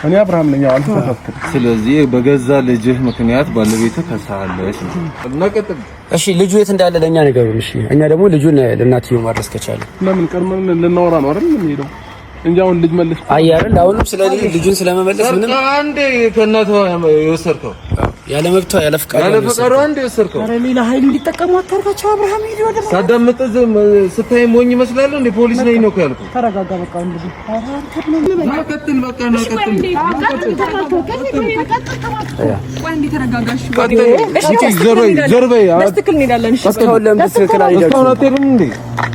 እኔ አብርሃም ነኝ አልተፈታተም። ስለዚህ በገዛ ልጅህ ምክንያት ባለቤትህ ከሳለች ነቀጥል። እሺ ልጁ የት እንዳለ ለኛ ነገሩን። እሺ እኛ ደግሞ ልጁን ለእናትየው ማድረስ ከቻለ ለምን ቀርመን ልናወራ ነው አይደል? የምንሄደው እንጂ አሁን ልጅ መልስ አያረን አሁንም ስለዚህ ልጁን ስለመመለስ ምንም አንዴ ከእናትህ የወሰድከው ያለ መብቷ ያለ ፍቃድ አንዴ የወሰድከው ኧረ ሌላ ኃይል እንዲጠቀሙ አታርጋቸው። አብርሃም ሄዶ ወደ ሳዳምጥ ስታይ ሞኝ ይመስላል እንዴ? ፖሊስ ነኝ ነው ያልኩት። ተረጋጋ በቃ እንዴ ናቀጥል በቃ ናቀጥል ዘርበይ በስትክክል እንሄዳለን። እሺ እስካሁን ለምን በስትክክል አይደለም? እስካሁን አትሄድም እንዴ?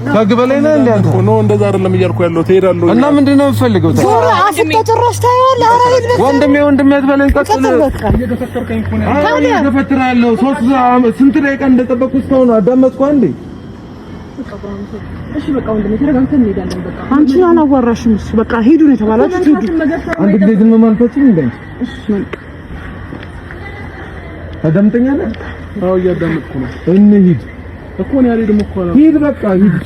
ከግበላይ ነህ እንዴ አንተ? ኖ እንደዛ አይደለም እያልኩ ያለው ትሄዳለህ እና ምንድን ነው የምፈልገው? ዞር አፍታ ጭራሽ ታየዋለህ። ኧረ ሂድ በቃ ወንድሜ አትበለኝ። ቀጥል እየተፈተርከኝ እኮ ነው። አሁን እየተፈተራለሁ። ስንት ደቂቃ እንደጠበቅኩ እስካሁን አዳመጥኩ አንዴ። እሺ በቃ ወንድሜ ተረጋግተን እንሄዳለን። በቃ አንቺን አላዋራሽም። እሺ በቃ ሂዱ ነው የተባላችሁት። ሂዱ አንድ ጊዜ ዝም ማለታችን እንዴ? አዳምጠኛለህ? አዎ እያዳመጥኩ ነው። እንሂድ እኮ ነው ያልሄድም እኮ ነው። ሂድ በቃ ሂድ።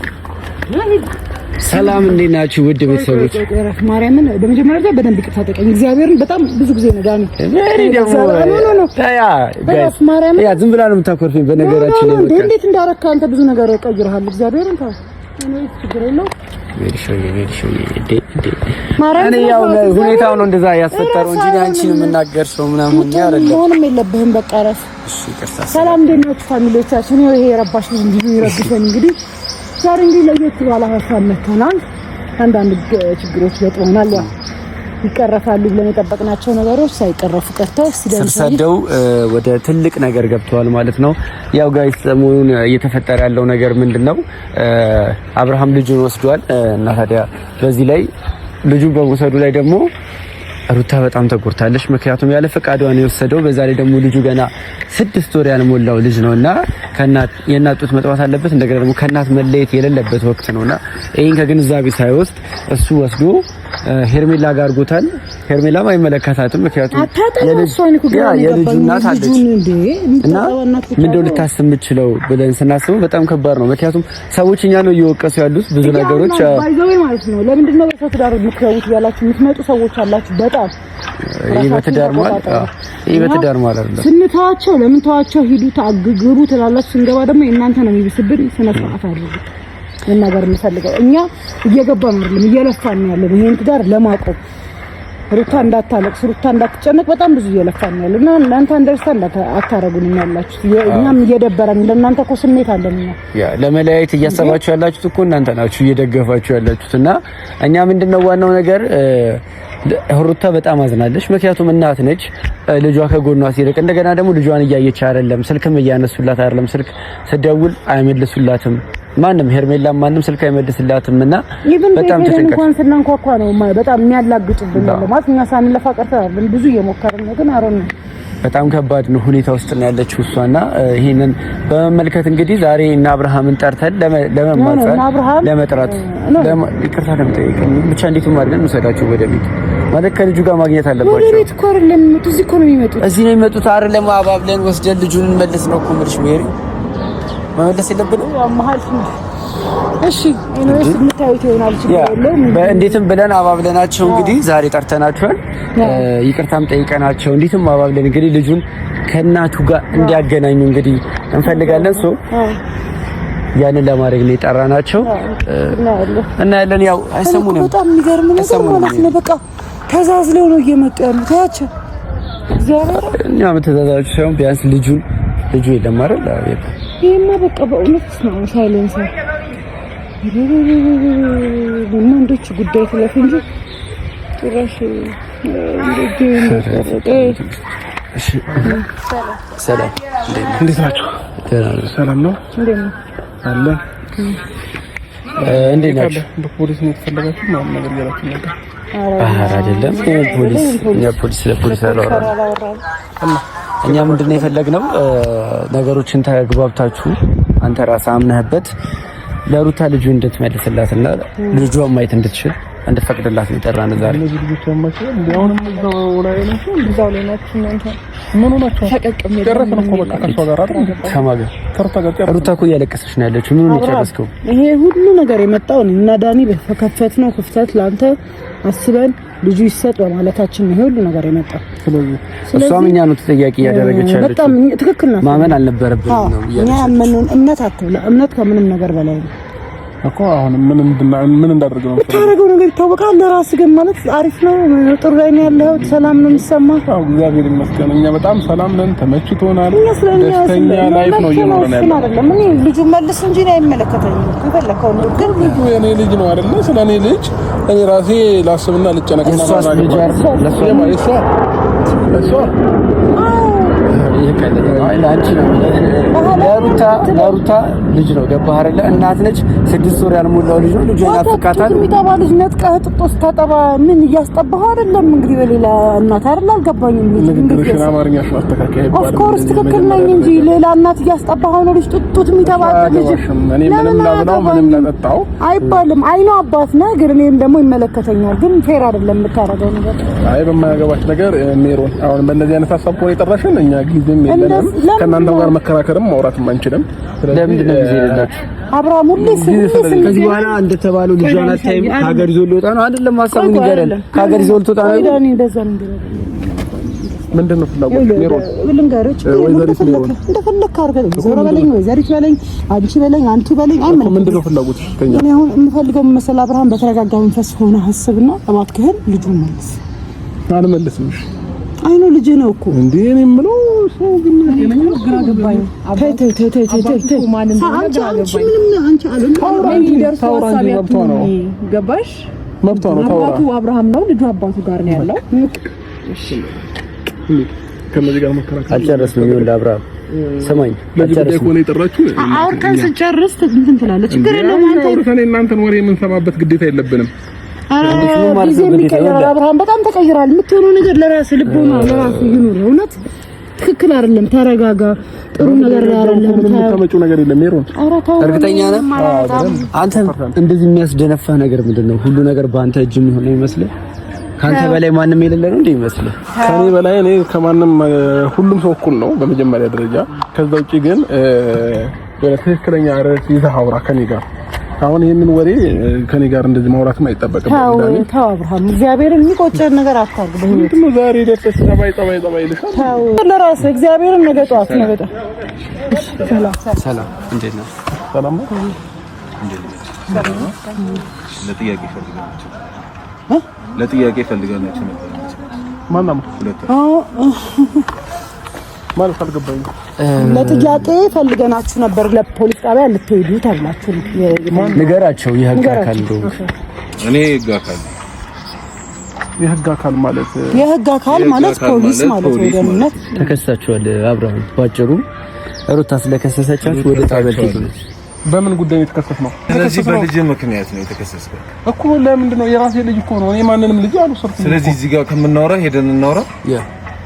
ሰላም እንዴት ናችሁ ውድ ቤተሰቦች? ማርያምን በመጀመሪያ በደንብ ይቅርታ ጠይቀኝ። እግዚአብሔርን በጣም ብዙ ጊዜ ነው ዳኒ ያ ዝም ብላ ነው የምታኮርፈኝ። በነገራችን ላይ በቃ እንዴት እንዳረካ አንተ ብዙ ነገር ቀይረሃል። እግዚአብሔርን ታው እኔ ችግር የለው እኔ ያው ሁኔታው ነው እንደዛ ያስፈጠረው እንጂ አንቺን የምናገር ሰው ምናምን አይደለም። ምንም የለብህም በቃ ረፍ። እሺ ይቅርታ። ሰላም እንዴት ናችሁ ፋሚሊዎቻችን? ይሄ የረባሽ ልጅ እንዲሁ ይረብሸን እንግዲህ ዛሬ እንግዲህ ለየት ባለ ሀሳብ መተናል። አንዳንድ ችግሮች ገጥመናል። ያው ይቀረፋሉ ብለን የጠበቅናቸው ነገሮች ሳይቀረፉ ቀርተው ሲደርሰው ወደ ትልቅ ነገር ገብተዋል ማለት ነው። ያው ጋይስ ሰሞኑን እየተፈጠረ ያለው ነገር ምንድነው? አብርሃም ልጁን ወስዷል እና ታዲያ በዚህ ላይ ልጁን በመውሰዱ ላይ ደግሞ ሩታ በጣም ተጎድታለች። ምክንያቱም ያለ ፈቃዷ ነው የወሰደው። በዛ ላይ ደግሞ ልጁ ገና 6 ወር ያልሞላው ልጅ ነውና የእናት ጡት መጥባት አለበት። እንደገና ደግሞ ከእናት መለየት የሌለበት ወቅት ነውና ይሄን ከግንዛቤ ሳይወስድ እሱ ወስዶ ሄርሜላ ጋር አድርጎታል። ሄርሜላም አይመለከታትም። ምክንያቱም የልጁ እናት አለች እና ምንድነው ልታስብ የምችለው ብለን ስናስበው በጣም ከባድ ነው። ምክንያቱም ሰዎች እኛ ነው እየወቀሱ ያሉት ብዙ ነገሮች ባይዘው ማለት ነው። ለምንድን ነው በሰው ትዳር ምክንያት ያላችሁ የምትመጡ ሰዎች አላችሁ። በጣም ይሄ በትዳር ማለት ነው። ስንተዋቸው ለምን ተዋቸው ሂዱ ታግግሩ ትላላችሁ። ስንገባ ደግሞ የእናንተ ነው የሚብስብን። ስነ ስርዓት አድርጉ። ነገር የምፈልገው እኛ እየገባን አይደለም እየለፋን ነው ያለው ይሄን ትዳር ለማቆም። ሩታ እንዳታለቅስ፣ ሩታ እንዳትጨነቅ በጣም ብዙ እየለፋን ነው ያለው እና እናንተ አንደርስታንድ አታረጉንም ያላችሁ። እኛም እየደበረን ለእናንተ እኮ ስሜት አለን። ያ ለመለያየት እያሰባችሁ ያላችሁት እኮ እናንተ ናችሁ እየደገፋችሁ ያላችሁት እና እኛ ምንድነው ዋናው ነገር ሩታ በጣም አዝናለች። ምክንያቱም እናት ነች። ልጇ ከጎኗ ሲርቅ እንደገና ደግሞ ልጇን እያየች አይደለም። ስልክም እያነሱላት አይደለም። ስልክ ስደውል አይመልሱላትም። ማንም ሄርሜላ ማንም ስልክ አይመልስላትም እና በጣም ተጨንቀሽ እንኳን ስናንኳኳ ነው በጣም የሚያላግጡብን ማለት እኛ ሳንለፋ ቀርተን ብዙ እየሞከርን ነው። ግን አሮን በጣም ከባድ ነው ሁኔታ ውስጥ ነው ያለችው እሷና ይሄንን በመመልከት እንግዲህ ዛሬ እና አብርሃምን ጠርተን ለመማጸን ለመጥራት ይቅርታ ለመጠየቅን ብቻ እንዴትም አድርገን እንሰዳቸው ወደ ቤት ማለት ከልጁ ጋር ማግኘት አለባቸው። ወደ ቤት እኮ አይደለም የሚመጡት እዚህ እኮ ነው የሚመጡት። እዚህ ነው የሚመጡት አይደለም አባብለን ወስደን ልጁን እንመልስ ነው እኮ ምርሽ ሜሪ መመለስ የለብንም መሀል ነው። እሺ እኔስ የምታዩት ይሆናል ችግር የለውም። እንዴትም ብለን አባብለናቸው እንግዲህ ዛሬ ጠርተናቸዋል። ይቅርታም ጠይቀናቸው እንዴትም አባብለን እንግዲህ ልጁን ከእናቱ ጋር እንዲያገናኙ እንግዲህ እንፈልጋለን። ሶ ያንን ለማድረግ ነው የጠራናቸው እና ያለን ያው አይሰሙንም። በጣም የሚገርም ነገር ማለት ነው። በቃ ተዛዝለው ነው እየመጡ ያሉት። ያቸው እግዚአብሔር እኛ መተዛዛቸው ሳይሆን ቢያንስ ልጁ የለም አይደል? ይሄማ በቃ በእውነት ነው ሳይለንሰር ወንዶች ጉዳይ ስለፍ እንጂ ጭራሽ ሰላም እንዴት ናችሁ? ሰላም ነው አለ እንዴት ናችሁ? በፖሊስ ነው የተፈለጋችሁ ምናምን ነገር ያላችሁ ነገር ባህር አይደለም። ፖሊስ ለፖሊስ አላወራም። እኛ ምንድነው የፈለግነው ነገሮችን ተግባብታችሁ አንተ ራስህ አምነህበት ለሩታ ልጁ እንድትመልስላትና ልጇን ማየት እንድትችል እንድትፈቅድላት ነው የጠራነው ዛሬ። ልጆች አማቸው እንዴ አሁንም እዛው ላይ ናቸው እናንተ ምን ሆናችሁ? ጨረስን እኮ በቃ ከሷ ጋር አይደል? ከማጋ ሩታ እኮ እያለቀሰች ነው ያለችው። ምን ነው የጨረስከው? ይሄ ሁሉ ነገር የመጣው እና ዳኒ በከፈትነው ክፍተት ላንተ አስበን ልጁ ይሰጥ በማለታችን ነው ይሄ ሁሉ ነገር የመጣው። ስለዚህ እሷም እኛ ነው ተጠያቂ ያደረገች ያለችው። በጣም ትክክል ነው። ማመን አልነበረብንም ነው ያለችው። እኛ ያመነውን እምነት አትብላ። እምነት ከምንም ነገር በላይ ነው እኮ። አሁን ምን እንዳደረገው ነው ታረጋው ነገር ይታወቃል። ለራስህ ግን ማለት አሪፍ ነው። ጥሩ ላይ ነው ያለው። ሰላም ነው የሚሰማህ? አዎ እግዚአብሔር ይመስገን። እኛ በጣም ሰላም ነን፣ ተመችቶናል። ደስተኛ ላይፍ ነው እየኖርን ያለው። አይደለም እኔ ልጁ መልስ እንጂ ነው አይመለከተኝም። ከፈለከው ነው ግን ልጁ የኔ ልጅ ነው አይደለ? ስለኔ ልጅ እኔ ራሴ ላስብና ልጨነቅና ለሩታ ልጅ ነው ገባህ አይደለ? እናት ነች። 6 ወር ያልሞላው ልጅ ነው። ልጅ ያናፍቃታል። የሚጠባ ልጅ ነጥቀህ ጥጦስ ታጠባ ምን እያስጠባህ አይደለም? እንግዲህ በሌላ እናት አይደል? አልገባኝም። እንግዲህ አማርኛሽ ማስተካከያ ይባላል። ኦፍ ኮርስ ትክክል ነኝ እንጂ ሌላ እናት እያስጠባህ ነው ልጅ ጥጦት የሚጠባ ልጅ እኔ ምንም ላብላው ምንም ላጠጣው አይባልም። አይ ነው አባት ነህ፣ ግን እኔም ደግሞ ይመለከተኛል። ግን ፌር አይደለም የምታረገው ነገር። አይ በማያገባሽ ነገር ሜሮን፣ አሁን በእነዚህ አይነት ሀሳብ እኮ የጠራሽን እኛ ጊዜም የለንም ከእናንተ ጋር መከራከርም ማውራትም አንችልም። ለምንድን ነው ጊዜ የሌላችሁ? አብርሃም ሁሌ ከዚህ በኋላ እንደተባለው ልጇን አታይም። ከሀገር ይዞ ሊወጣ ነው አይደለም? ሀሳቡ ንገረን። ከሀገር ይዞ ልትወጣ ነው አይደል? ምንድን ነው ፍላጎት? ሜሮን ልንገርህ፣ እንደፈለክ አድርገህ ዞር በለኝ፣ ወይዘሪት በለኝ፣ አንቺ በለኝ፣ አንቱ በለኝ። ምንድን ነው ፍላጎት? እኔ አሁን የምፈልገው መሰለህ አብርሃም፣ በተረጋጋ መንፈስ ሆነ አስብና እባክህን ልጁን መልስ። አልመልስም። እሺ አይ ነው ልጅ ነው እኮ እንዴ እኔ የምለው ሰው ግን ግራ ገባኝ። ተይ ገባሽ? መብቷ ነው። አባቱ አብርሃም ነው፣ ልጁ አባቱ ጋር ነው ያለው። እሺ ከነዚህ ጋር መከራከር አልጨረስንም። ይኸውልህ አብርሃም ሰማኝ፣ አልጨረስንም። አውርተን ስንጨርስ እንትን ትላለች። ችግር የለውም። እናንተን ወሬ የምንሰማበት ግዴታ የለብንም። ጊዜ የሚቀየረው አብርሃም በጣም ተቀይራል። የምትሆነው ነገር ለራስህ ልቦና ለራስህ ይኑር። እውነት ትክክል አይደለም። ተረጋጋ። ጥሩ ነገር አይደለም። የምታመጪው ነገር የለም ሜሮን። እርግጠኛ ነህ አንተ? እንደዚህ የሚያስደነፋ ነገር ምንድነው? ሁሉ ነገር በአንተ እጅ የሚሆን ነው ይመስልህ? ካንተ በላይ ማንም የሌለ ነው እንዴ ይመስልህ? ከኔ በላይ እኔ ከማንም ሁሉም ሰው እኩል ነው በመጀመሪያ ደረጃ። ከዛ ውጪ ግን በትክክለኛ ርዕስ ይዘህ አውራ ከኔ ጋር። አሁን ይሄንን ወሬ ከኔ ጋር እንደዚህ ማውራትም አይጠበቅም። ተው አብርሃም፣ እግዚአብሔርን የሚቆጨን ነገር አታርግ። በህይወት ነው ዛሬ ደርሰሽ ጠባይ ልሻል። ተው ለራስህ እግዚአብሔርን ነገ ጠዋት ነው በጣም ሰላም። እንዴት ነህ? ሰላም ነው። ለጥያቄ ፈልጋናችሁ ነበር። ማነው ማለት አልገባኝም። ለጥያቄ ፈልገናችሁ ነበር። ለፖሊስ ጣቢያ ልትሄዱ ተብላችሁ ንገራቸው። የህግ አካል እንደሆነ እኔ የህግ አካል የህግ አካል ማለት ፖሊስ ማለት ነው። ደህንነት ተከሳችኋል። አብርሃም ባጭሩ ሩታ ስለከሰሰቻችሁ ወደ ጣቢያ ልትሄዱ ነው። በምን ጉዳይ ነው የተከሰስነው? ስለዚህ በልጅ ምክንያት ነው የተከሰስከው እኮ። ለምንድን ነው? የራሴ ልጅ እኮ ነው። እኔ ማንንም ልጅ አልወሰድኩም። ስለዚህ እዚህ ጋር ከምናወራ ሄደን እናወራ።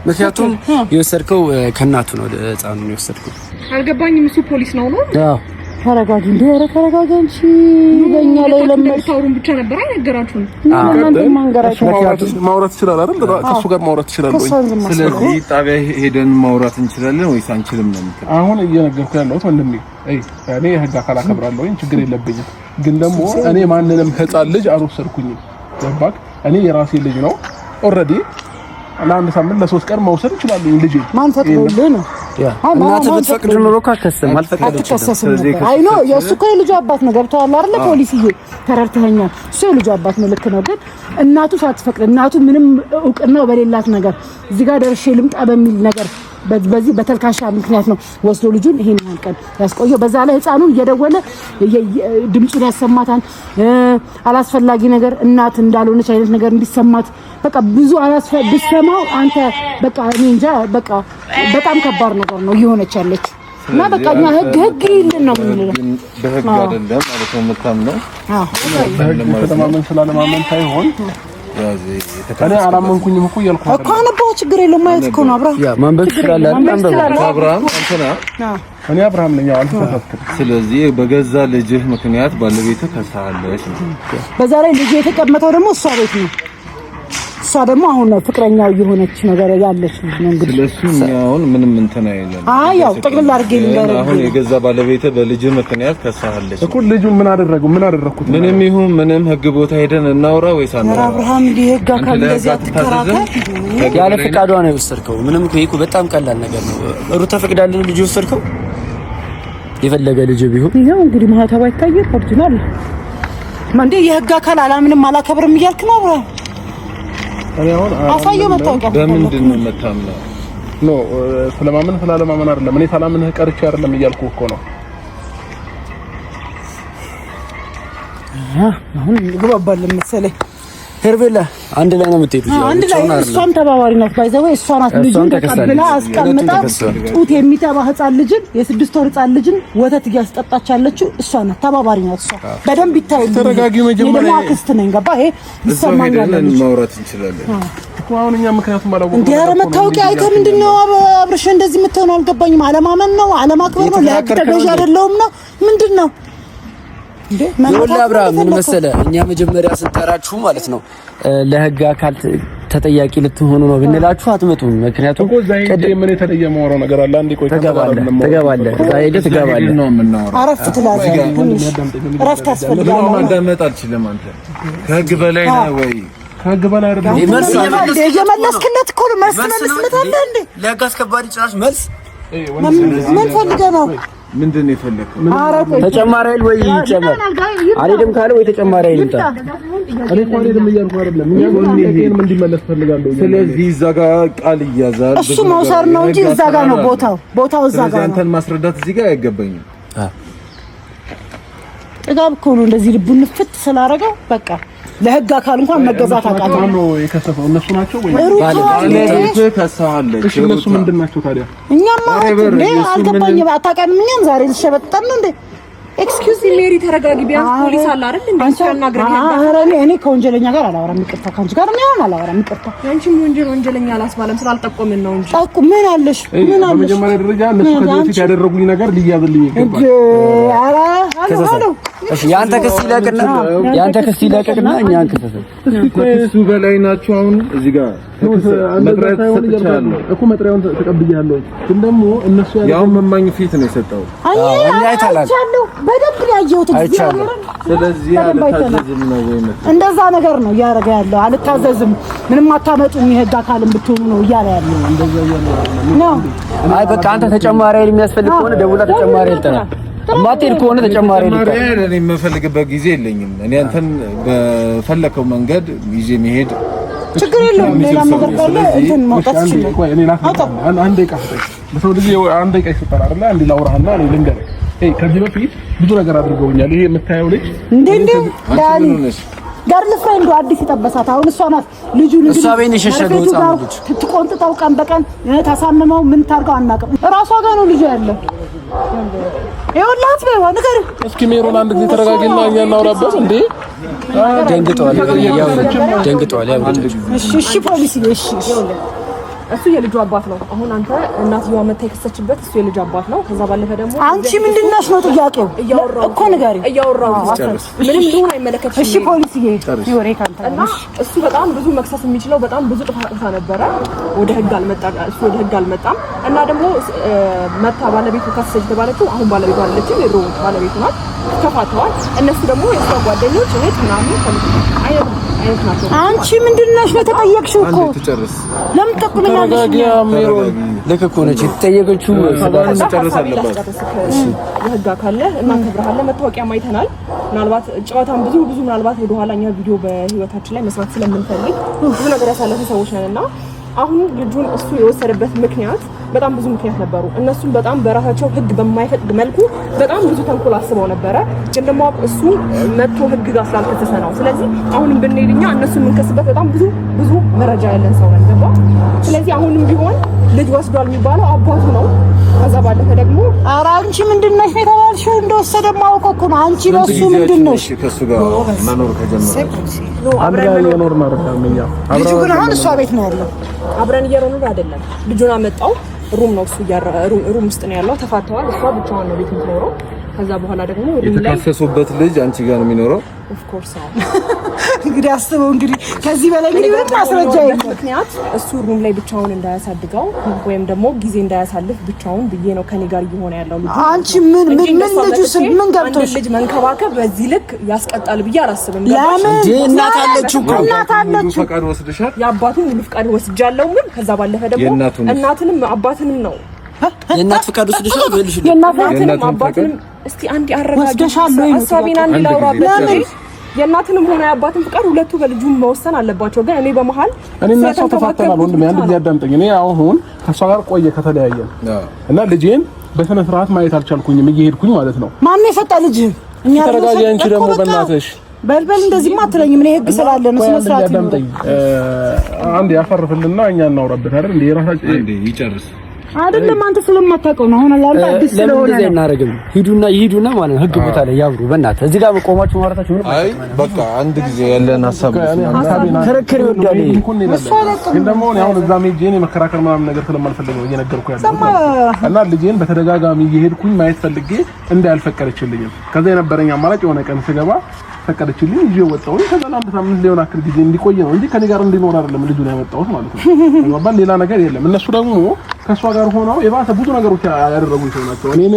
ምክንያቱም የወሰድከው ከእናቱ ነው። ህፃኑን የወሰድከው አልገባኝም። እሱ ፖሊስ ነው። አዎ ተረጋጊ። እንዴ ኧረ ተረጋጊ። አንቺ በእኛ ላይ ለምታወሩን ብቻ ነበር አይነገራችሁም። ማውራት ይችላል አይደል? ከእሱ ጋር ማውራት ይችላል ወይ? ስለዚህ ጣቢያ ሄደን ማውራት እንችላለን ወይስ አንችልም ነው የምትለው? አሁን እየነገርኩ ያለሁት ወንድሜ፣ እኔ የህግ አካል አከብራለሁ፣ ችግር የለብኝም። ግን ደግሞ እኔ ማንንም ህፃን ልጅ አልወሰድኩኝም። ገባክ? እኔ የራሴ ልጅ ነው ኦልሬዲ ለአንድ ሳምንት ለ3 ቀን መውሰድ ይችላል። ልጅ ማን ፈቅዶልህ ነው? እናትህ ብትፈቅድ ኖሮ ካከሰም አልፈቀደችም። አይ ነው የእሱ እኮ የልጁ አባት ነው። ገብቶሃል አይደለ? ፖሊስዬ ተረድተኸኛል። እሱ የልጁ አባት ነው። ልክ ነው። ግን እናቱ ሳትፈቅድ እናቱ ምንም እውቅናው በሌላት ነገር እዚህ ጋር ደርሼ ልምጣ በሚል ነገር በዚህ በተልካሻ ምክንያት ነው ወስዶ ልጁን ይሄን ያህል ቀን ያስቆየው። በዛ ላይ ህፃኑን እየደወለ ድምፁን ያሰማታል። አላስፈላጊ ነገር እናት እንዳልሆነች አይነት ነገር እንዲሰማት በቃ ብዙ ብትሰማው አንተ በቃ እኔ እንጃ በቃ በጣም ከባድ ነገር ነው እየሆነች ያለች እና በቃ እኛ ህግ ይልን ነው የምንለው። በህግ አይደለም ማለት ነው የምታምነው። በህግ ከተማመን ስላለማመን ሳይሆን እኔ አላመንኩኝም እኮ እያልኩ እኮ አነባው። ችግር የለውም ማለት እኮ ነው። አብርሃም ማንበብ ትችላለህ። አብርሃም አንተና እኔ አብርሃም ነኝ። አልተሳሳትኩም። ስለዚህ በገዛ ልጅህ ምክንያት ባለቤትህ ከሳለች። በዛ ላይ ልጅ የተቀመጠው ደግሞ እሷ ቤት ነው። እሷ ደግሞ አሁን ፍቅረኛው የሆነች ነገር ያለች ነው እንግዲህ ስለሱ አሁን ምንም እንትን አይደለም። ያው ጠቅልል አድርጌ ልንገርህ አሁን የገዛ ባለቤት በልጅ ምክንያት ከሳለች እኮ ልጁን ምን አደረኩት? ምንም ይሁን ምንም ህግ ቦታ ሄደን እናውራ ወይስ አናውራ? አብርሃም ህግ አካል እንደዚህ አትከራከር። ያለ ፈቃዷ ነው የወሰድከው። ምንም እኮ በጣም ቀላል ነገር ነው። ሩታ ፈቅዳልን ልጅ ወሰድከው። የፈለገ ልጅ ቢሆን ይሄው እንግዲህ ማህተባ ይታያል። ኦሪጂናል እንዴ የህግ አካል አላምንም አላከብርም እያልክ ነው አብርሃም? አሳየው መታወቂያ። በምንድን ነው የምታምነው? ኖ ስለማመን ስላለማመን አይደለም። እኔ ሰላምንህ ቀርቼ አይደለም እያልኩ እኮ ነው። አሁን ግባባልን መሰለኝ። ሄርቤላ አንድ ላይ ነው የምትሄዱት? አንድ ላይ እሷም ተባባሪ ናት። ባይዘው እሷ ናት ልጁን ተቀብላ አስቀምጣ ጡት የሚጠባ ህፃን ልጅን የ6 ወር ህፃን ልጅን ወተት እያስጠጣች ያለችው እሷ ናት። ተባባሪ ናት እሷ። በደንብ ይታያል። ተረጋጊ። መጀመሪያ አክስት ነኝ ገባ። ይሄ ይሰማኛል። ማውራት እንችላለን እኮ አሁን እኛ ምክንያቱም አላወቅንም። እንዴ ኧረ መታወቂያ አይተህ ምንድነው አብርሽ እንደዚህ የምትሆነው? አልገባኝም። አለማመን ነው አለማክበር ነው ለህግ ተገዥ አይደለሁም ነው ምንድነው? ይኸውልህ አብርሃም ምን መሰለህ፣ እኛ መጀመሪያ ስንጠራችሁ ማለት ነው ለህግ አካል ተጠያቂ ልትሆኑ ነው ብንላችሁ አትመጡም። ምክንያቱም እኮ ዛይ ምን የተለየ የማወራው ነገር አለ። አንዴ ቆይ ትገባለህ ዛይ ትገባለህ ነው የምናወራው። አረፍ ትላለህ። እረፍት ያስፈልጋል። ማዳመጥ አልችልም። አንተ ከህግ በላይ ነህ ወይ? ከህግ በላይ አይደለም። የመለስክለት እኮ ነው። መልስለት አለ እንዴ ለህግ አስከባሪ ጭራሽ መልስ ምን ፈልገህ ነው? ምንድን ነው የፈለከው? ተጨማሪ ኃይል ወይ ይጨመር አልሄድም ካለ ወይ ተጨማሪ ኃይል ይምጣ። እኔ እኮ አልሄድም እያልኩ አይደለም። እኛ ጎኔን እንዲመለስ ፈልጋለሁ። ስለዚህ እዛ ጋር ቃል ይያዛል። እሱ መውሰድ ነው እንጂ እዛ ጋር ነው ቦታው እዛ ጋር ነው። አንተን ማስረዳት እዚህ ጋር አይገባኝም። ጥጋብ እኮ ነው እንደዚህ ልቡን ፍት ስላደረገው በቃ ለህግ አካል እንኳን መገዛት አቃተው ነው የከሰፈው። እነሱ ናቸው ወይ ባለቤት ከሳለች? እሺ እነሱ ምንድን ናቸው ታዲያ? እኛማ አልገባኝም። አታውቃንም? እኛም ዛሬ ልሸበጠን ነው እንዴ? ኤክስኪውዝ ሚ ሜሪ ተረጋጊ። ቢያንስ ፖሊስ አለ አይደል እንዴ? ሲያናግረኝ ነበር። እኔ ከወንጀለኛ ጋር አላወራም። ይቅርታ ካንቺ ጋር ምን አላወራም። ይቅርታ ያንቺም ወንጀለኛ አላስባለም ስላልጠቆምን ነው እንጂ ታውቁ ምን አለሽ? በመጀመሪያ ደረጃ እነሱ ከዚህ በፊት ያደረጉኝ ነገር ሊያዝልኝ ይገባል። እሺ ያንተ ክስ ይለቅና እኛን ከሰሰ እሱ በላይ ናቸው። አሁን እዚህ ጋር መጥሪያውን ተቀብያለሁ። ግን ደግሞ እነሱ ያው መማኝ ፊት ነው የሰጠው። አይቻለሁ በደንብ ያየሁት። ስለዚህ አልታዘዝም ነው ወይ? እንደዛ ነገር ነው እያደረገ ያለው። አልታዘዝም፣ ምንም አታመጡም፣ የህግ አካልን ብትሆኑ ነው እያለ ያለው። እንደዛ እያለ ነው። አይ በቃ አንተ ተጨማሪ ኃይል የሚያስፈልግ ከሆነ ደውላ ተጨማሪ ኃይል ጠራ። ማቴር ከሆነ ተጨማሪ ኃይል እኔ የምፈልግበት ጊዜ የለኝም። እኔ አንተን በፈለከው መንገድ ይዤ መሄድ ችግር የለውም። ሌላ ነገር ካለ እንትን ማውጣት ይችላል። ቆይ እኔ አንድ ደቂቃ በሰው ልጅ አንድ ደቂቃ ይሰጣል አይደል? አንዴ ላውራህና እኔ ልንገርህ። ከዚህ በፊት ብዙ ነገር አድርገውኛል። ይሄ የምታየው ልጅ እንዴ ዳኒ ጋር ለፍሬንዱ አዲስ ይጠበሳት። አሁን እሷ ናት ልጁን እሷ ቤት የሸሸገው ህፃን ልጅ ትቆንጥጠው ቀን በቀን ታሳምመው ምን ታርገው አናውቅም። እራሷ ጋር ነው ልጅ ያለው። ይኸውልህ በይዋ ነገር እስኪ ሜሮን አንድ ጊዜ ተረጋጊና እኛ እናውራበት። እንዴ ደንግጠዋል። ያው እሺ ፖሊስ እሺ እሱ የልጁ አባት ነው። አሁን አንተ እናትየዋ መታ የከሰችበት እሱ የልጁ አባት ነው። ከዛ ባለፈ ደግሞ አንቺ ምንድነሽ ነው ጥያቄው እኮ ንገሪ። እያወራሁ ምንም ሊሆን አይመለከትሽም። እሺ ፖሊስዬ ይወሬ ካንተ እና እሱ በጣም ብዙ መክሰስ የሚችለው በጣም ብዙ ጥፋት ነበረ። ወደ ህግ አልመጣም እና ደግሞ መታ ባለቤቱ ከሰች ተባለችው። አሁን ባለቤቱ አለችኝ የድሮ ባለቤቱ ናት። ተፋተዋል። እነሱ ደግሞ የሷ ጓደኞች እህት ምናምን አይነት ናቸው። አንቺ ምንድነሽ ነው ተጠየቅሽው እኮ ለምን ተቆመኛለሽ? ልክ እኮ ነች የተጠየቀችው። መጨረስ አለባት። የህግ አካል እናከብርሃለን። መታወቂያ አይተናል። ምናልባት ጨዋታን ብዙ ምናልባት ወደ ኋላኛ ቪዲዮ በህይወታችን ላይ መስራት ስለምንፈልግ ብዙ ነገር ያሳለፈ ሰዎች ነንና አሁን ልጁን እሱ የወሰደበት ምክንያት በጣም ብዙ ምክንያት ነበሩ። እነሱም በጣም በራሳቸው ህግ በማይፈቅድ መልኩ በጣም ብዙ ተንኮል አስበው ነበረ። ግን ደግሞ እሱ መጥቶ ህግ ጋር ስላልከሰሰ ነው። ስለዚህ አሁንም ብንሄድኛ እነሱ የምንከስበት በጣም ብዙ መረጃ ያለን ሰው ነን ገባ። ስለዚህ አሁንም ቢሆን ልጅ ወስዷል የሚባለው አባቱ ነው። ከዛ ባለፈ ደግሞ ኧረ አንቺ ምንድነሽ ነው የተባልሽው? እንደወሰደ ማውቀው እኮ ነው። አንቺ ለሱ ምንድነሽ? ከሱ ጋር መኖር ከጀመረ አብረን እየኖርን አይደለም። እኛ ልጁ ግን አሁን እሷ ቤት ነው ያለው። አብረን እየኖርን አይደለም። ልጁን አመጣው ሩም ነው እሱ ሩም ውስጥ ነው ያለው። ተፋተዋል። እሷ ብቻዋን ነው ቤት የምትኖረው። ከዛ በኋላ ደግሞ የተካሰሱበት ልጅ አንቺ ጋር ነው የሚኖረው። ኦፍ ኮርስ እንግዲህ አስበው እንግዲህ ከዚህ በላይ እንግዲህ ምንም ማስረጃ የለም። ምክንያት እሱ ሩም ላይ ብቻውን እንዳያሳድገው ወይም ደግሞ ጊዜ እንዳያሳልፍ ብቻውን ብዬ ነው ከኔ ጋር እየሆነ ያለው ልጅ። አንቺ ምን ልጅ ምን ገብቶሽ ልጅ መንከባከብ በዚህ ልክ ያስቀጣል ብዬ አላስብም። ለምን እናት አለችው እኮ እናት አለችው። ፈቃድ ወስደሻል? የአባቱን ሙሉ ፈቃድ ወስጃለሁ። ምን ከዛ ባለፈ ደግሞ እናትንም አባትንም ነው የእናት ፈቃድ ወስደሻል? ወልሽ የእናትንም አባትንም እስቲ አንዴ አረጋግጫለሁ። ሐሳቤን አንዴ ላውራበት። የእናትንም ሆነ የአባትን ፍቃድ ሁለቱ በልጁ መወሰን አለባቸው። ግን እኔ በመሃል እኔ እና እሷ ተፋተናል። ወንድሜ አንድ ጊዜ አዳምጠኝ። እኔ አሁን ከእሷ ጋር ቆየ ከተለያየን እና ልጄን በስነ ስርዓት ማየት አልቻልኩኝም እየሄድኩኝ ማለት ነው። ማን የሰጠ ልጅ? እኛ ተረጋጊ። አንቺ ደግሞ በእናትሽ በልበል እንደዚህማ አትለኝም። እኔ ህግ ስላለ ነው ስነ ስርዓት አዳምጠኝ። አንዴ ያፈርፍልና እኛ እናውራበት አይደል? እንዴ ራሳችን እንዴ ይጨርስ አይደለም አንተ ስለማታውቀው ነው። አሁን አላንተ አዲስ ስለሆነ ለምን እናረግም? ይሄዱና ማለት ህግ ቦታ ላይ ያብሩ። በእናትህ እዚህ ጋር መቆማችሁ ማውራታችሁ ምንም አይ በቃ አንድ ጊዜ ያለን ሀሳብ ክርክር ይወዳል። ግን ደግሞ አሁን እዛ ሜጄን የመከራከር ምናምን ነገር ስለማልፈልግ ነው እየነገርኩ ያለው እና ልጄን በተደጋጋሚ እየሄድኩኝ ማየት ፈልጌ እንዳልፈቀደችልኝ ከዛ የነበረኝ አማራጭ የሆነ ቀን ስገባ ፈቀደችልኝ ይዤ ወጣሁ። ከዛ አንድ ሳምንት ሊሆን አክል ጊዜ እንዲቆይ ነው እንጂ ከኔ ጋር እንዲኖር አይደለም ልጁን ያመጣሁት ማለት ነው። ባል ሌላ ነገር የለም። እነሱ ደግሞ ከሷ ጋር ሆነው የባሰ ብዙ ነገሮች ያደረጉኝ ሰው ናቸው። እኔን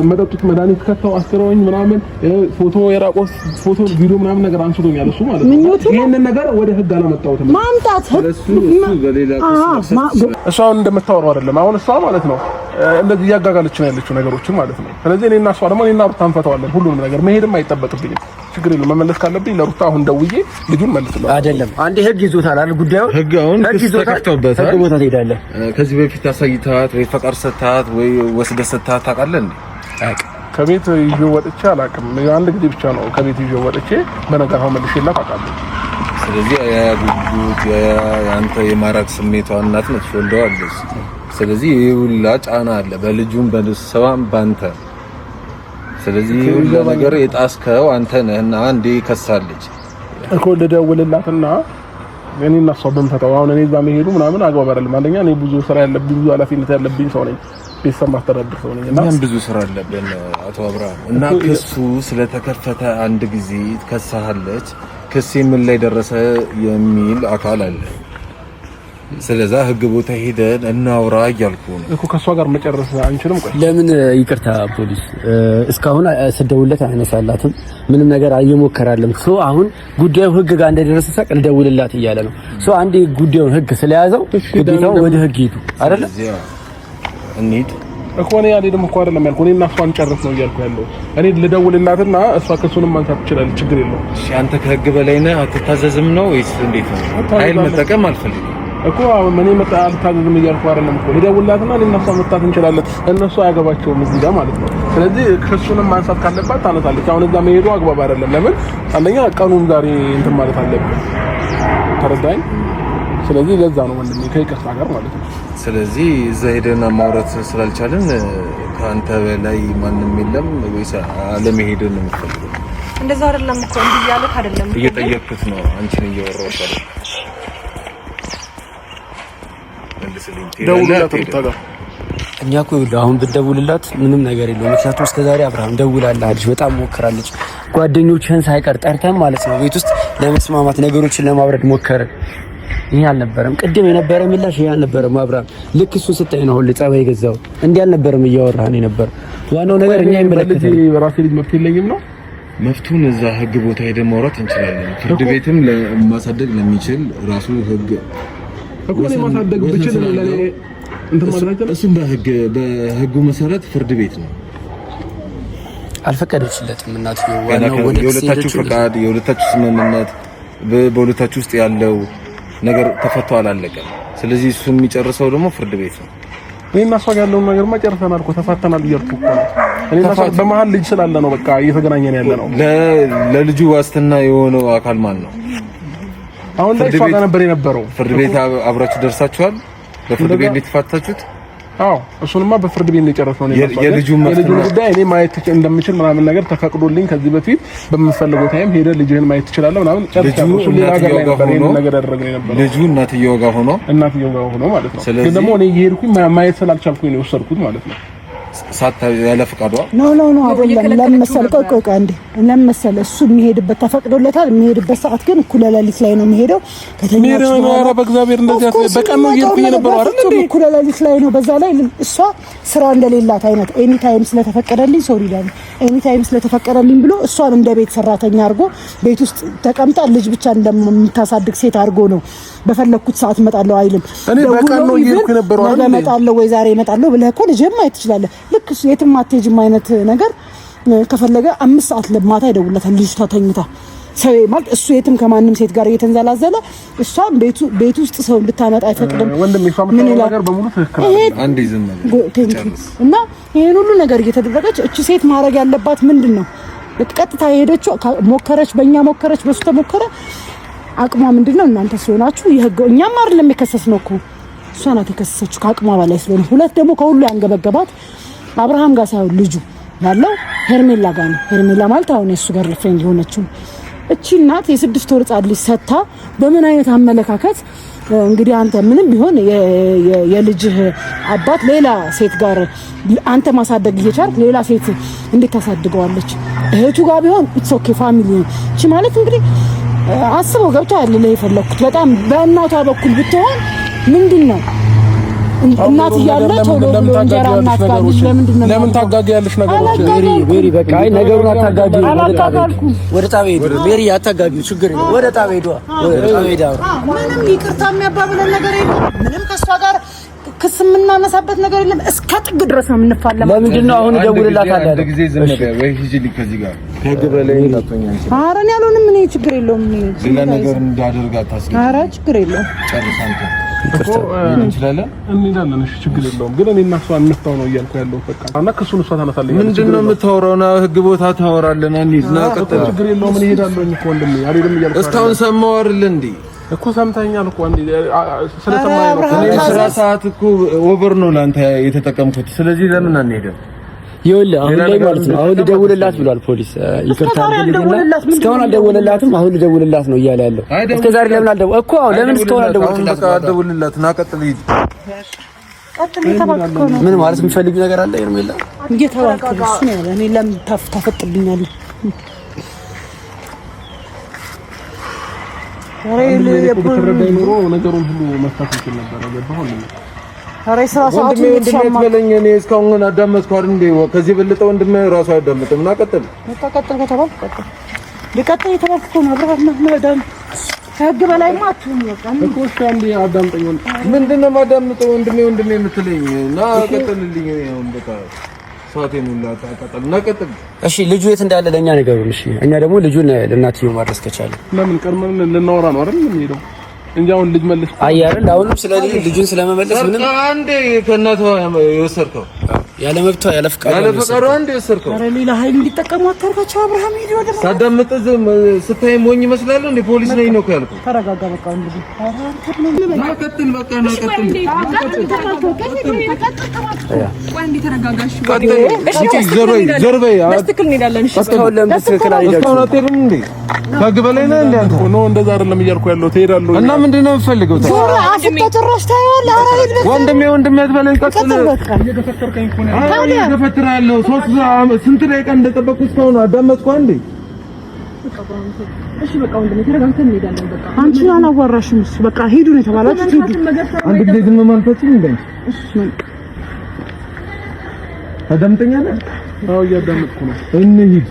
መጠጡት መድኃኒት ከተው አስረውኝ ምናምን ፎቶ የራቆት ፎቶ ቪዲዮ ምናምን ነገር አንስቶኛል እሱ ማለት ነው። ይሄንን ነገር ወደ ህግ አላመጣሁትም ማምጣት እሷ እንደምታወራው አይደለም። አሁን እሷ ማለት ነው እንደዚህ እያጋጋለች ነው ያለችው ነገሮችን ማለት ነው። ስለዚህ እኔና እሷ ደግሞ እኔና ሩታ እንፈታዋለን ሁሉንም ነገር። መሄድም አይጠበቅብኝም፣ ችግር የለም። መመለስ ካለብኝ ለሩታ አሁን ደውዬ ልጁን መልስልኝ። አይደለም አንዴ ህግ ይዞታል አይደል? ጉዳዩ ህግ አሁን ተከፍቶበታል። ህግ ቦታ ትሄዳለህ። ከዚህ በፊት አሳይታት ወይ ፈቃድ ሰጥታት ወይ ወስደህ ሰጥታት ታውቃለህ እንዴ? ከቤት ይዤ ወጥቼ አላውቅም። አንድ ጊዜ ብቻ ነው ከቤት ይዤ ወጥቼ በነገራው መልሼላት አውቃለሁ። ስለዚህ ያጉጉት ያንተ የማራቅ ስሜቷ እናት ነች ወልደዋለች። ስለዚህ ይሄ ሁላ ጫና አለ በልጁም በሰባም ባንተ። ስለዚህ ይሄ ሁላ ነገር የጣስከው አንተ ነህና አንዴ ከሳለች እኮ ልደውልላትና እኔና እሷ ብንፈታው አሁን እኔ እዛ መሄዱ ምናምን አግባብ አይደለም። አንደኛ እኔ ብዙ ስራ ያለብኝ ብዙ ኃላፊነት ያለብኝ ሰው ነኝ፣ ቤተሰብ ማስተዳደር ሰው ነኝ እና እኛም ብዙ ስራ አለብን አቶ አብርሃም። እና ክሱ ስለተከፈተ አንድ ጊዜ ከሳለች ክስ ምን ላይ ደረሰ የሚል አካል አለ። ስለዛ ህግ ቦታ ሄደን እናውራ እያልኩ ነው እኮ ከሷ ጋር መጨረስ አንችልም። ቆይ ለምን ይቅርታ ፖሊስ እስካሁን ስደውልለት አይነሳላትም፣ ምንም ነገር እየሞከራለም። ሶ አሁን ጉዳዩ ህግ ጋር እንደደረሰ ሳቅ ልደውልላት እያለ ነው። ሶ አንዴ ጉዳዩን ህግ ስለያዘው ግዴታው ወደ ህግ ይቱ አይደለ እንሂድ እኮ ነው ያለ ደግሞ እኮ አይደለም ያልኩ። እኔና እሷን ጨርስ ነው እያልኩ ያለው። እኔ ልደውልላትና እሷ ክሱንም ማንሳት ትችላለች፣ ችግር የለውም። እሺ አንተ ከህግ በላይ ነህ አትታዘዝም ነው ወይስ እንዴት ነው? ኃይል መጠቀም አልፈልግም እኮ እኔ አልታዘዝም እያልኩ አይደለም እኮ። ልደውልላትና እኔና እሷ መጣት እንችላለን። እነሱ አያገባቸውም እዚህ ጋር ማለት ነው። ስለዚህ ክሱንም ማንሳት ካለባት ታነሳለች። አሁን እዛ መሄዱ አግባብ አይደለም። ለምን አንደኛ ቀኑን ዛሬ እንትን ማለት አለብን፣ ተረዳኝ። ስለዚህ ለዛ ነው ወንድሜ ከይቅርታ ጋር ማለት ነው። ስለዚህ እዛ ሄደን ማውራት ስላልቻለን ከአንተ በላይ ማንም የለም ወይስ አለመሄድን ነው የምትፈልገው? እንደዛ አይደለም እኮ እንዲህ ያለክ አይደለም። እየጠየቅኩት ነው አንቺን እያወራሁሽ አይደል? ደውልላት። እኛ እኮ አሁን ብትደውልላት ምንም ነገር የለውም። ምክንያቱም እስከዛሬ አብርሃም ደውላለች፣ በጣም ሞክራለች። ጓደኞችህን ሳይቀር ጠርተን ማለት ነው ቤት ውስጥ ለመስማማት ነገሮችን ለማብረድ ሞከርን። ይሄ አልነበረም። ቅድም የነበረ ምላሽ ይሄ አልነበረም። አብርሃም ልክ እሱ ስታይ ነው ሁሉ ጸባይ ገዛው እንዲህ አልነበረም እያወራን ነበር። ዋናው ነገር እኛ ይመለከታል። በራሴ ልጅ መብት የለኝም ነው መፍቱን እዛ ህግ ቦታ ሄደን ማውራት እንችላለን። ፍርድ ቤትም ለማሳደግ ለሚችል ራሱ ህግ እኮ ነው ማሳደግ ብችል ለኔ እንትን ማለት ነው። እሱም በህጉ መሰረት ፍርድ ቤት ነው አልፈቀደችለትም። እናትየው ዋናው ወደ የሁለታችሁ ፈቃድ የሁለታችሁ ስምምነት በሁለታችሁ ውስጥ ያለው ነገር ተፈቶ አላለቀም። ስለዚህ እሱ የሚጨርሰው ደግሞ ፍርድ ቤት ነው። እኔና እሷ ያለውን ነገር ማጨርሰናል እኮ ተፋተናል እያልኩ እኮ ነው። እኔና እሷ በመሀል ልጅ ስላለ ነው በቃ እየተገናኘን ያለ ነው። ለልጁ ዋስትና የሆነው አካል ማን ነው? አሁን ላይ እሷ ጋር ነበር የነበረው። ፍርድ ቤት አብራችሁ ደርሳችኋል? በፍርድ ቤት ነው የተፋታችሁት? አዎ እሱንማ በፍርድ ቤት ነው የጨረስነው። የልጁ ጉዳይ እኔ ማየት እንደምችል ምናምን ነገር ተፈቅዶልኝ ከዚህ በፊት በምፈልገው ታይም ሄደ ልጅህን ማየት ትችላለህ ምናምን ጨርሻለሁ። እሱ ሌላ ሀገር ላይ ነበር ይሄን ነገር ያደረግነው የነበረው። ልጁ እናትየው ጋር ሆኖ ማለት ነው። ግን ደግሞ እኔ እየሄድኩኝ ማየት ስላልቻልኩኝ ነው የወሰድኩት ማለት ነው። ያለ ፈቃዷ ኖ አይደለም። ለምሳሌ ቆይ አንዴ ለምሳሌ እሱ የሚሄድበት ተፈቅዶለታል። የሚሄድበት ሰዓት ግን እኩለ ሌሊት ላይ ነው የሚሄደው። ከተኛች ነው በእግዚአብሔር እንደዚህ በቀን ነው እየሄድኩኝ ነበር አይደል? እኩለ ሌሊት ላይ ነው። በዛ ላይ እሷ ስራ እንደሌላት አይነት ኤኒ ታይም ስለተፈቀደልኝ ኤኒ ታይም ስለተፈቀደልኝ ብሎ እሷን እንደ ቤት ሰራተኛ አድርጎ ቤት ውስጥ ተቀምጣ ልጅ ብቻ እንደምታሳድግ ሴት አድርጎ ነው በፈለኩት ሰዓት እመጣለሁ አይልም። እኔ በቀን ነው እየሄድኩኝ ነበር አይደል? ነገ እመጣለሁ ወይ ዛሬ እመጣለሁ ብለህ እኮ ልጅም ማየት ትችላለህ። ልክ የትም አትሄጂም አይነት ነገር ከፈለገ 5 ሰዓት ለማታ ይደውልላታል። ልጅቷ ተኝታ ሰው ማለት እሱ የትም ከማንም ሴት ጋር እየተንዘላዘለ እሷም ቤት ውስጥ ሰው እንድታመጣ አይፈቅድም። ምን ነገር በሙሉ ትክክል አንዴ ዝም እና ይሄን ሁሉ ነገር እየተደረገች እቺ ሴት ማድረግ ያለባት ምንድነው? በቀጥታ ሄደችው ሞከረች፣ በእኛ ሞከረች፣ በሱ ተሞከረ። አቅሟ ምንድነው? እናንተ ስለሆናችሁ ይሄው እኛም አይደለም የከሰስነው እኮ እሷ ናት የከሰሰችው ከአቅሟ በላይ ስለሆነ። ሁለት ደግሞ ከሁሉ ያንገበገባት አብርሃም ጋር ሳይሆን ልጁ ያለው ሄርሜላ ጋር ነው። ሄርሜላ ማለት አሁን የሱ ጋር ፍሬንድ የሆነችው እቺ እናት የ6 ወር ጻድ ልጅ ሰታ በምን አይነት አመለካከት እንግዲህ አንተ ምንም ቢሆን የልጅህ አባት ሌላ ሴት ጋር አንተ ማሳደግ እየቻልክ ሌላ ሴት እንዴት ታሳድገዋለች? እህቱ ጋር ቢሆን ኢትስ ኦኬ ፋሚሊ ነው። እቺ ማለት እንግዲህ አስበው ገብቷል። ለይፈለኩት በጣም በእናቷ በኩል ብትሆን ምንድነው እናት እያለች ቶሎ እንጀራ እናት ጋር ለምን ታጋጊያለሽ? ነገሮች ሜሪ በቃ አይ ነገሩን አታጋጊ። ወደ ጣቤ ሄዱ። ሜሪ አታጋጊ፣ ችግር የለም። ወደ ጣቤ ሄዱ። ምንም ይቅርታ የሚያባብለን ነገር የለም። ምንም ከሷ ጋር ክስ የምናነሳበት ነገር የለም። እስከ ጥግ ድረስ ነው የምንፋለመው። ለምንድን ነው አሁን እደውልላታለሁ? አንድ ጊዜ ዝም በይ ወይ ሂጂልኝ ከዚህ ጋር ከህግ በላይ እንዳትሆኛለሽ። ኧረ እኔ አልሆንም። እኔ ችግር የለውም። ሌላ ነገር እንዳደርጋት ታስገኝ። ኧረ ችግር የለውም። ጨርሳንተ እንችላለን እንሄዳለን። እሺ ችግር የለውም። ግን እኔ እና እሷ እንፍታው ነው እያልኩ ያለው በቃ እና ክሱን እሷ ታነሳለች። ምንድነው የምታወራው? ና ህግ ቦታ ታወራለና እንሂድ። ና ቀጥታ ችግር የለውም። እንሄዳለን እኮ ወንድሜ አልሄድም እያልኩ እስካሁን ሰማሁ አይደል እንዴ? እኮ ሰምተኛል እኮ አንዴ ስለሰማኝ ነው። እኔ ስራ ሰዓት እኮ ኦቨር ነው ላንተ የተጠቀምኩት። ስለዚህ ለምን አንሄድም? ይኸውልህ አሁን ላይ ማለት ነው አሁን ልደውልላት ብሏል ፖሊስ። ይቅርታ አድርግልኝና እስካሁን አልደወለላትም። አሁን ልደውልላት ነው እያለ ያለው። እስከ ዛሬ ለምን አልደወለ እኮ አሁን ለምን እስካሁን አልደወለላት? በቃ አልደውልላት። ና ቀጥል ሂድ። ምን ማለት የምፈልጊው ነገር አለ ሄርሜላ? እየተባልኩ እሱ ነው ያለ። እኔ ለምን ታፈጥብኛለህ? በተረዳኝ ኖሮ ነገሩን ሁሉ መፍታት ይችል ነበር። ገባሁ ኧረ ስራ ሰዓቱ እንደተመለኝ እኔ እስካሁን አዳመጥኩ አይደል እንዴ? ከዚህ በለጠ ወንድም ራሱ አይዳመጥም። እና ቀጥል ከተባልኩ ቀጥል ልቀጥል የተባልኩ ነው። አብረሃትና ማዳም ከህግ በላይማ አትሁን። በቃ እኮ እሺ አንዴ አዳምጠኝ። ምንድነው ማዳምጠው? ወንድሜ የምትለኝ እና ቀጥልልኝ። አሁን በቃ ሰዓቴን ሁላ ቀጥል እና ቀጥል። እሺ ልጁ የት እንዳለ ለኛ ነገሩን። እሺ እኛ ደግሞ ልጁን ለእናትየው ማድረስ ከቻለ ለምን ቀርመን ልናወራ ነው አይደል የምንሄደው እንጂ አሁን ልጅ መልስ አያረን አሁንም ስለዚህ ልጁን ስለመመለስ ምንም አንዴ ከእናቷ የወሰድከው ያለ መብቷ ያለ ፈቃዷ አንዴ የወሰድከው። ኧረ ሌላ ኃይል እንዲጠቀሙ አታርጋቸው። አብርሃም ሄዶ ወደ ሳዳምጥ ስታይ ሞኝ ይመስላለሁ እንዴ? ፖሊስ ነኝ ነው ያልኩት። ተረጋጋ በቃ እንግዲህ ቀጥል በቃ ና ቀጥል። ዞር በይ በትክክል እንሄዳለን። እሺ እስካሁን ለምን ትክክል አይደለም? እስካሁን አትሄድም እንዴ? ከህግ በላይ ነህ እንዴ አንተ? ነው እንደዛ አይደለም እያልኩ ያለው ትሄዳለሁ። እና ምንድነው የምፈልገው? ዞር አፍታ ጭራሽ ታየዋለህ። ኧረ ሂድ በቃ ወንድሜ አትበለኝ። ቀጥል በቃ እየተፈተርከኝ እኮ ነው። እየተፈተራለሁ። ስንት ደቂቃ እንደጠበቅኩ እስካሁን አዳመጥኩ አንዴ። እሺ በቃ ወንድሜ ተረጋግተን እንሄዳለን። በቃ አንቺ አላዋራሽም። እሱ በቃ ሂዱ ነው የተባላችሁት። ሂዱ አንድ ጊዜ ዝም ማለታችን እንዴ? ታዳምጠኛለህ? አዎ እያዳመጥኩ ነው። እንሂድ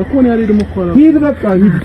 እኮ ነው ያለኝ። ደግሞ እኮ ነው ሂድ በቃ ሂድ።